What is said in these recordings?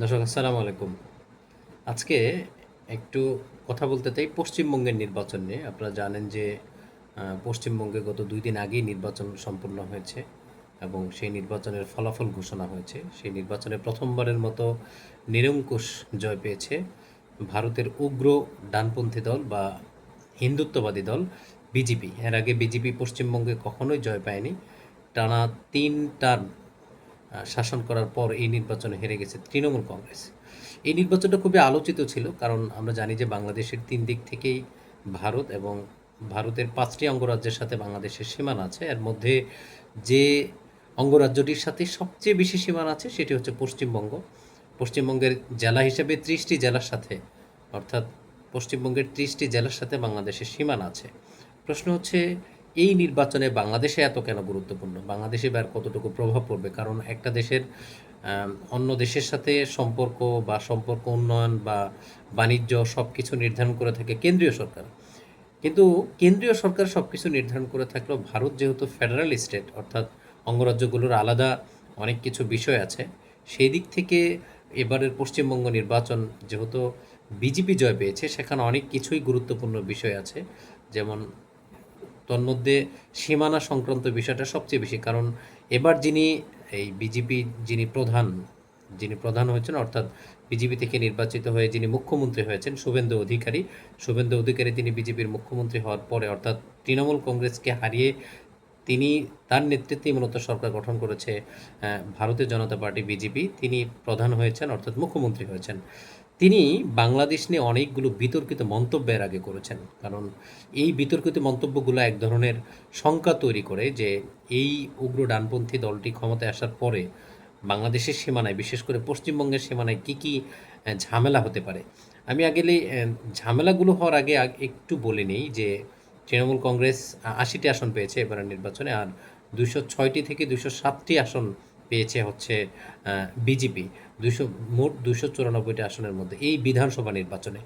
দর্শক আসসালামু আলাইকুম। আজকে একটু কথা বলতে চাই পশ্চিমবঙ্গের নির্বাচন নিয়ে। আপনারা জানেন যে পশ্চিমবঙ্গে গত ২ দিন আগেই নির্বাচন সম্পন্ন হয়েছে এবং সেই নির্বাচনের ফলাফল ঘোষণা হয়েছে। সেই নির্বাচনে প্রথমবারের মতো নিরঙ্কুশ জয় পেয়েছে ভারতের উগ্র ডানপন্থী দল বা হিন্দুত্ববাদী দল বিজেপি। এর আগে বিজেপি পশ্চিমবঙ্গে কখনোই জয় পায়নি। টানা ৩ টার্ম শাসন করার পর এই নির্বাচনে হেরে গেছে তৃণমূল কংগ্রেস। এই নির্বাচনটা খুবই আলোচিত ছিল, কারণ আমরা জানি যে বাংলাদেশের ৩ দিক থেকেই ভারত এবং ভারতের ৫টি অঙ্গরাজ্যের সাথে বাংলাদেশের সীমানা আছে। এর মধ্যে যে অঙ্গরাজ্যটির সাথে সবচেয়ে বেশি সীমানা আছে সেটি হচ্ছে পশ্চিমবঙ্গ। পশ্চিমবঙ্গের জেলা হিসেবে ৩০টি জেলার সাথে, অর্থাৎ পশ্চিমবঙ্গের ৩০টি জেলার সাথে বাংলাদেশের সীমানা আছে। প্রশ্ন হচ্ছে, এই নির্বাচনে বাংলাদেশে এত কেন গুরুত্বপূর্ণ? বাংলাদেশে বা কতটুকু প্রভাব পড়বে? কারণ একটা দেশের অন্য দেশের সাথে সম্পর্ক বা সম্পর্ক উন্নয়ন বা বাণিজ্য সব কিছু নির্ধারণ করে থাকে কেন্দ্রীয় সরকার। কিন্তু কেন্দ্রীয় সরকার সব কিছু নির্ধারণ করে থাকলেও ভারত যেহেতু ফেডারেল স্টেট, অর্থাৎ অঙ্গরাজ্যগুলোর আলাদা অনেক কিছু বিষয় আছে, সেই দিক থেকে এবারের পশ্চিমবঙ্গ নির্বাচন যেহেতু বিজেপি জয় পেয়েছে, সেখানে অনেক কিছুই গুরুত্বপূর্ণ বিষয় আছে। যেমন তন্মধ্যে সীমানা সংক্রান্ত বিষয়টা সবচেয়ে বেশি, কারণ এবার এই বিজেপি যিনি প্রধান যিনি প্রধান হয়েছেন, অর্থাৎ বিজেপি থেকে নির্বাচিত হয়ে যিনি মুখ্যমন্ত্রী হয়েছেন শুভেন্দু অধিকারী তিনি বিজেপির মুখ্যমন্ত্রী হওয়ার পরে, অর্থাৎ তৃণমূল কংগ্রেসকে হারিয়ে তিনি তার নেতৃত্বেই মূলত সরকার গঠন করেছে ভারতীয় জনতা পার্টি বিজেপি। তিনি প্রধান হয়েছেন, অর্থাৎ মুখ্যমন্ত্রী হয়েছেন। তিনি বাংলাদেশ নিয়ে অনেকগুলো বিতর্কিত মন্তব্য এর আগে করেছেন। কারণ এই বিতর্কিত মন্তব্যগুলো এক ধরনের শঙ্কা তৈরি করে যে এই উগ্র ডানপন্থী দলটি ক্ষমতায় আসার পরে বাংলাদেশের সীমানায়, বিশেষ করে পশ্চিমবঙ্গের সীমানায় কী কী ঝামেলা হতে পারে। আমি আগেই ঝামেলাগুলো হওয়ার আগে একটু বলে নেই যে তৃণমূল কংগ্রেস ৮০টি আসন পেয়েছে এবারের নির্বাচনে, আর ২০৬টি থেকে ২০৭টি আসন পেয়েছে হচ্ছে বিজেপি। ২০০ মোট ২৯৪টি আসনের মধ্যে এই বিধানসভা নির্বাচনে।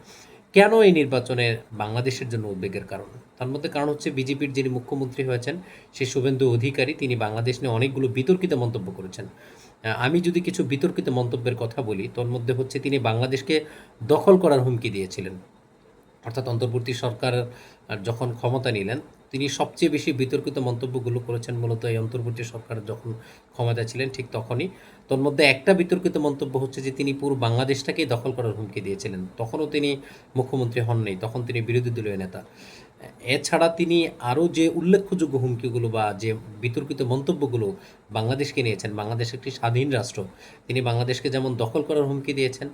কেন এই নির্বাচনে বাংলাদেশের জন্য উদ্বেগের কারণ? তার মধ্যে কারণ হচ্ছে বিজেপির যিনি মুখ্যমন্ত্রী হয়েছেন, সেই শুভেন্দু অধিকারী, তিনি বাংলাদেশ নিয়ে অনেকগুলো বিতর্কিত মন্তব্য করেছেন। আমি যদি কিছু বিতর্কিত মন্তব্যের কথা বলি, তোর মধ্যে হচ্ছে তিনি বাংলাদেশকে দখল করার হুমকি দিয়েছিলেন। অর্থাৎ অন্তর্বর্তী সরকার যখন ক্ষমতা নিলেন, তিনি সবচেয়ে বেশি বিতর্কিত মন্তব্যগুলো করেছেন মূলত এই অন্তর্বর্তী সরকার যখন ক্ষমতায় ছিলেন ঠিক তখনই। তন্মধ্যে একটা বিতর্কিত মন্তব্য হচ্ছে যে তিনি পুরো বাংলাদেশটাকেই দখল করার হুমকি দিয়েছিলেন। তখনও তিনি মুখ্যমন্ত্রী হননি, তখন তিনি বিরোধী দলীয় নেতা। এছাড়া তিনি আরও যে উল্লেখযোগ্য হুমকিগুলো বা যে বিতর্কিত মন্তব্যগুলো বাংলাদেশকে নিয়েছেন, বাংলাদেশ একটি স্বাধীন রাষ্ট্র, তিনি বাংলাদেশকে যেমন দখল করার হুমকি দিয়েছেন,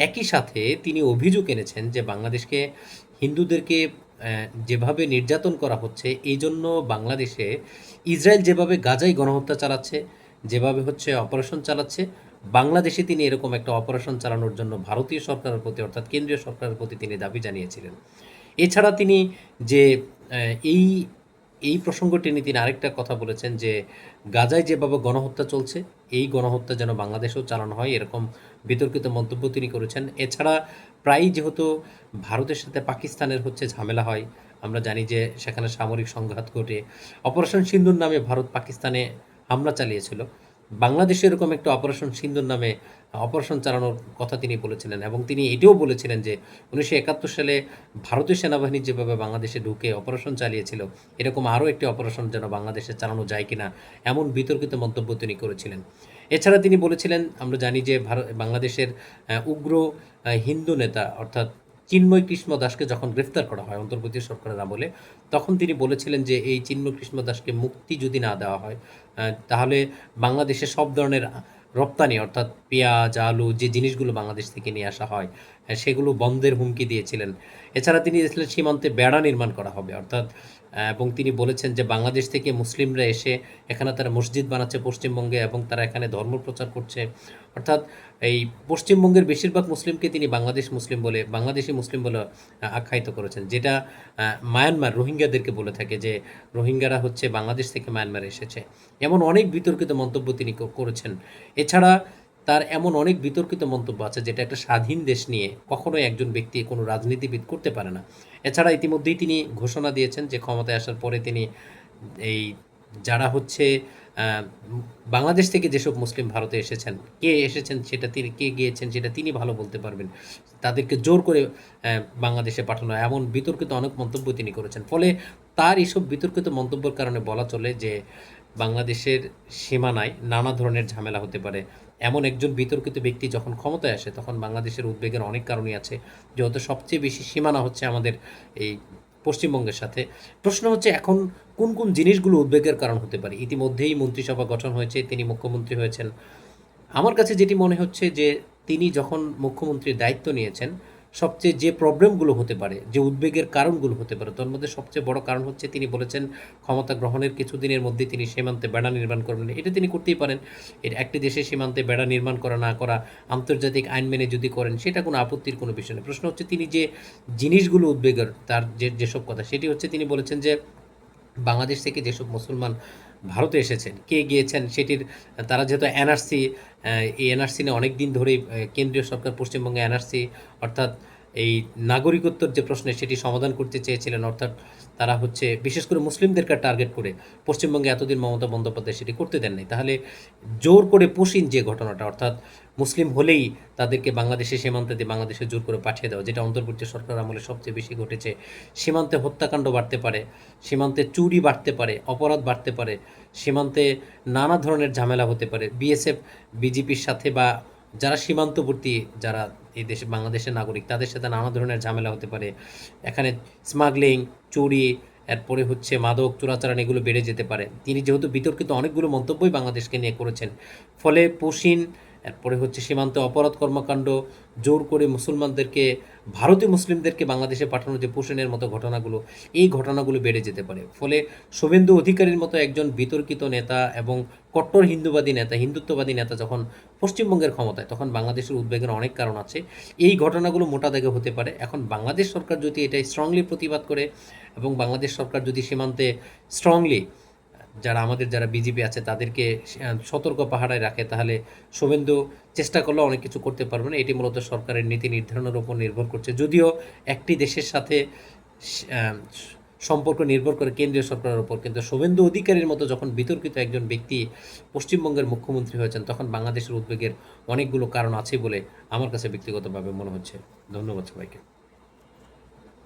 একই সাথে তিনি অভিযোগ এনেছেন যে বাংলাদেশকে হিন্দুদেরকে যেভাবে নির্যাতন করা হচ্ছে, এই জন্য বাংলাদেশে ইসরায়েল যেভাবে গাজায় গণহত্যা চালাচ্ছে, যেভাবে হচ্ছে অপারেশন চালাচ্ছে, বাংলাদেশে তিনি এরকম একটা অপারেশন চালানোর জন্য ভারতীয় সরকারের প্রতি, অর্থাৎ কেন্দ্রীয় সরকারের প্রতি তিনি দাবি জানিয়েছিলেন। এছাড়া তিনি যে এই এই প্রসঙ্গ টেনে তিনি আরেকটা কথা বলেছেন যে গাজায় যেভাবে গণহত্যা চলছে, এই গণহত্যা যেন বাংলাদেশেও চালানো হয়, এরকম বিতর্কিত মন্তব্য তিনি করেছেন। এছাড়া প্রায়ই যেহেতু ভারতের সাথে পাকিস্তানের হচ্ছে ঝামেলা হয়, আমরা জানি যে সেখানে সামরিক সংঘাত ঘটে, অপারেশন সিন্দুর নামে ভারত পাকিস্তানে হামলা চালিয়েছিল। বাংলাদেশে এরকম একটা অপারেশন সিন্দুর নামে অপারেশন চালানোর কথা তিনি বলেছিলেন, এবং তিনি এটিও বলেছিলেন যে ১৯৭১ সালে ভারতীয় সেনাবাহিনী যেভাবে বাংলাদেশে ঢুকে অপারেশন চালিয়েছিল, এরকম আরও একটি অপারেশন যেন বাংলাদেশে চালানো যায় কিনা, এমন বিতর্কিত মন্তব্য তিনি করেছিলেন। এছাড়া তিনি বলেছিলেন, আমরা জানি যে বাংলাদেশের উগ্র হিন্দু নেতা, অর্থাৎ চিন্ময় কৃষ্ণ দাসকে যখন গ্রেফতার করা হয় অন্তর্বর্তী সরকারের আমলে, তখন তিনি বলেছিলেন যে এই চিন্ময় কৃষ্ণ দাসকে মুক্তি যদি না দেওয়া হয়, তাহলে বাংলাদেশে সব ধরনের রপ্তানি, অর্থাৎ পেঁয়াজ, আলু, যে জিনিসগুলো বাংলাদেশ থেকে নিয়ে আসা হয়, সেগুলো বন্ধের হুমকি দিয়েছিলেন। এছাড়া তিনি দিয়েছিলেন সীমান্তে বেড়া নির্মাণ করা হবে, অর্থাৎ এবং তিনি বলেছেন যে বাংলাদেশ থেকে মুসলিমরা এসে এখানে তারা মসজিদ বানাচ্ছে পশ্চিমবঙ্গে, এবং তারা এখানে ধর্ম প্রচার করছে। অর্থাৎ এই পশ্চিমবঙ্গের বেশিরভাগ মুসলিমকে তিনি বাংলাদেশি মুসলিম বলে আখ্যায়িত করেছেন, যেটা মায়ানমার রোহিঙ্গাদেরকে বলে থাকে যে রোহিঙ্গারা হচ্ছে বাংলাদেশ থেকে মায়ানমারে এসেছে। এমন অনেক বিতর্কিত মন্তব্য তিনি করেছেন। এছাড়া তার এমন অনেক বিতর্কিত মন্তব্য আছে যেটা একটা স্বাধীন দেশ নিয়ে কখনোই একজন ব্যক্তি, কোনো রাজনীতিবিদ করতে পারে না। এছাড়া ইতিমধ্যেই তিনি ঘোষণা দিয়েছেন যে ক্ষমতায় আসার পরে তিনি এই যারা হচ্ছে আহ, বাংলাদেশ থেকে যেসব মুসলিম ভারতে এসেছেন, কে এসেছেন সেটা তিনি, কে গিয়েছেন সেটা তিনি ভালো বলতে পারবেন। তাদেরকে জোর করে বাংলাদেশে পাঠানো, এমন বিতর্কিত অনেক মন্তব্য তিনি করেছেন। ফলে তার এইসব বিতর্কিত মন্তব্যের কারণে বলা চলে যে বাংলাদেশের সীমানায় নানা ধরনের ঝামেলা হতে পারে। এমন একজন বিতর্কিত ব্যক্তি যখন ক্ষমতায় আসে তখন বাংলাদেশের উদ্বেগের অনেক কারণই আছে, যেহেতু সবচেয়ে বেশি সীমানা হচ্ছে আমাদের এই পশ্চিমবঙ্গের সাথে। প্রশ্ন হচ্ছে এখন কোন কোন জিনিসগুলো উদ্বেগের কারণ হতে পারে। ইতিমধ্যেই মন্ত্রিসভা গঠন হয়েছে, তিনি মুখ্যমন্ত্রী হয়েছেন। আমার কাছে যেটি মনে হচ্ছে যে তিনি যখন মুখ্যমন্ত্রীর দায়িত্ব নিয়েছেন, সবচেয়ে যে প্রবলেমগুলো হতে পারে, যে উদ্বেগের কারণগুলো হতে পারে, তার মধ্যে সবচেয়ে বড় কারণ হচ্ছে তিনি বলেছেন ক্ষমতা গ্রহণের কিছুদিনের মধ্যে তিনি সীমান্তে বেড়া নির্মাণ করবেন। এটা তিনি করতেই পারেন। এর একটি দেশের সীমান্তে বেড়া নির্মাণ করা না করা আন্তর্জাতিক আইন মেনে যদি করেন সেটা কোনো আপত্তির কোনো বিষয় নেই। প্রশ্ন হচ্ছে তিনি যে জিনিসগুলো উদ্বেগের, তার যেসব কথা, সেটি হচ্ছে তিনি বলেছেন যে বাংলাদেশ থেকে যেসব মুসলমান ভারতে এসেছেন, কে গিয়েছেন সেটির, তারা যেহেতু এনআরসি, এই এনআরসি নিয়ে অনেক দিন ধরেই কেন্দ্রীয় সরকার পশ্চিমবঙ্গে এনআরসি অর্থাৎ এই নাগরিকত্বর যে প্রশ্নে সেটি সমাধান করতে চেয়েছিলেন। অর্থাৎ তারা হচ্ছে বিশেষ করে মুসলিমদেরকে টার্গেট করে পশ্চিমবঙ্গে এতদিন মমতা বন্দ্যোপাধ্যায় সেটি করতে দেন নাই। তাহলে জোর করে পুশিন যে ঘটনাটা, অর্থাৎ মুসলিম হলেই তাদেরকে বাংলাদেশে সীমান্তে দিয়ে বাংলাদেশে জোর করে পাঠিয়ে দেওয়া, যেটা অন্তর্বর্তী সরকার আমলে সবচেয়ে বেশি ঘটেছে। সীমান্তে হত্যাকাণ্ড বাড়তে পারে, সীমান্তে চুরি বাড়তে পারে, অপরাধ বাড়তে পারে, সীমান্তে নানা ধরনের ঝামেলা হতে পারে। বিএসএফ, বিজেপির সাথে বা যারা সীমান্তবর্তী, যারা এই দেশে বাংলাদেশের নাগরিক, তাদের সাথে নানা ধরনের ঝামেলা হতে পারে। এখানে স্মাগলিং, চুরি, এরপরে হচ্ছে মাদক চোরাচালান, এগুলো বেড়ে যেতে পারে। তিনি যেহেতু বিতর্কিত অনেকগুলো মন্তব্যই বাংলাদেশকে নিয়ে করেছেন, ফলে পুশিন, এরপরে হচ্ছে সীমান্তে অপরাধ কর্মকাণ্ড, জোর করে মুসলমানদেরকে, ভারতীয় মুসলিমদেরকে বাংলাদেশে পাঠানো, যে পুশিনের মতো ঘটনাগুলো, এই ঘটনাগুলো বেড়ে যেতে পারে। ফলে শুভেন্দু অধিকারীর মতো একজন বিতর্কিত নেতা এবং কট্টর হিন্দুবাদী নেতা, হিন্দুত্ববাদী নেতা যখন পশ্চিমবঙ্গের ক্ষমতায়, তখন বাংলাদেশের উদ্বেগের অনেক কারণ আছে। এই ঘটনাগুলো মোটা দাগে হতে পারে। এখন বাংলাদেশ সরকার যদি এটাই স্ট্রংলি প্রতিবাদ করে এবং বাংলাদেশ সরকার যদি সীমান্তে স্ট্রংলি যারা বিজেপি আছে তাদেরকে সতর্ক পাহারায় রাখে, তাহলে শুভেন্দু চেষ্টা করলেও অনেক কিছু করতে পারবে না। এটি মূলত সরকারের নীতি নির্ধারণের উপর নির্ভর করছে। যদিও একটি দেশের সাথে আহ, সম্পর্ক নির্ভর করে কেন্দ্রীয় সরকারের উপর, কিন্তু শুভেন্দু অধিকারীর মতো যখন বিতর্কিত একজন ব্যক্তি পশ্চিমবঙ্গের মুখ্যমন্ত্রী হয়েছেন, তখন বাংলাদেশের উদ্বেগের অনেকগুলো কারণ আছে বলে আমার কাছে ব্যক্তিগতভাবে মনে হচ্ছে। ধন্যবাদ সবাইকে।